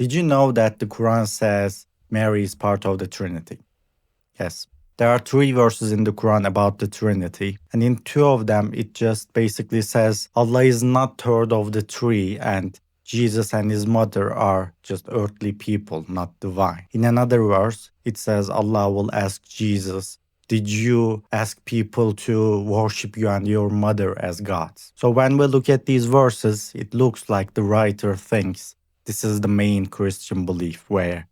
Did you know that the Quran says Mary is part of the Trinity? Yes. There are three verses in the Quran about the Trinity, and in two of them, it just basically says Allah is not third of the three, and Jesus and his mother are just earthly people, not divine. In another verse, it says Allah will ask Jesus, did you ask people to worship you and your mother as gods? So when we look at these verses, it looks like the writer thinks this is the main Christian belief where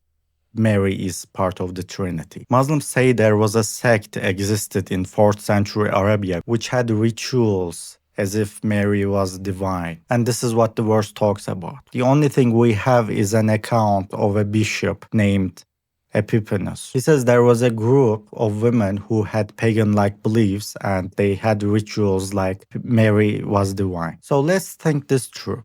Mary is part of the Trinity. Muslims say there was a sect existed in 4th century Arabia which had rituals as if Mary was divine. And this is what the verse talks about. The only thing we have is an account of a bishop named Epiphanius. He says there was a group of women who had pagan-like beliefs and they had rituals like Mary was divine. So let's think this through.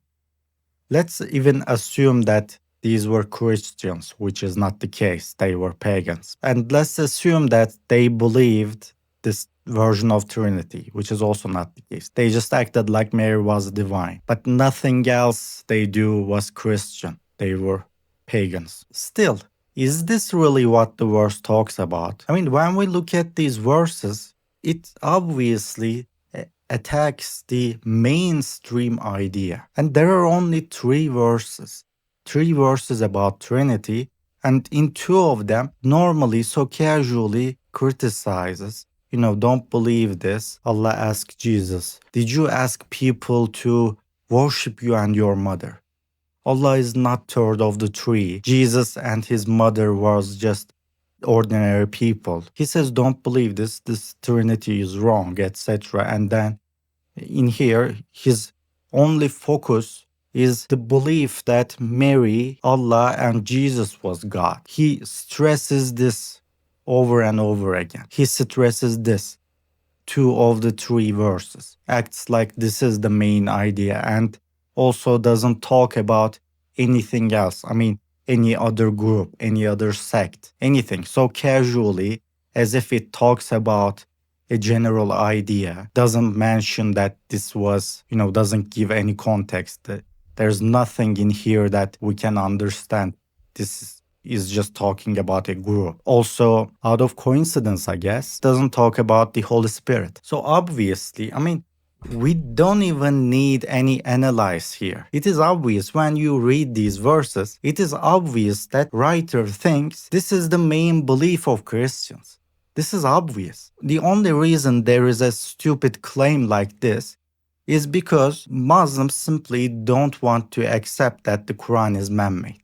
Let's even assume that these were Christians, which is not the case. They were pagans. And let's assume that they believed this version of Trinity, which is also not the case. They just acted like Mary was divine. But nothing else they do was Christian. They were pagans. Still, is this really what the verse talks about? I mean, when we look at these verses, it obviously attacks the mainstream idea. And there are only three verses about Trinity, and in two of them, normally so casually criticizes, don't believe this. Allah asked Jesus, did you ask people to worship you and your mother? Allah is not third of the three. Jesus and his mother was just ordinary people. He says, don't believe this Trinity is wrong, etc. And then in here, his only focus is the belief that Mary, Allah, and Jesus was God. He stresses this over and over again. He stresses this. Two of the three verses. Acts like this is the main idea and also doesn't talk about anything else. I mean, any other group, any other sect, anything. So casually, as if it talks about a general idea, doesn't mention that this was, doesn't give any context. There's nothing in here that we can understand. This is just talking about a group. Also, out of coincidence, I guess, doesn't talk about the Holy Spirit. So obviously, we don't even need any analyze here. It is obvious when you read these verses, it is obvious that writer thinks this is the main belief of Christians. This is obvious. The only reason there is a stupid claim like this is because Muslims simply don't want to accept that the Quran is man-made.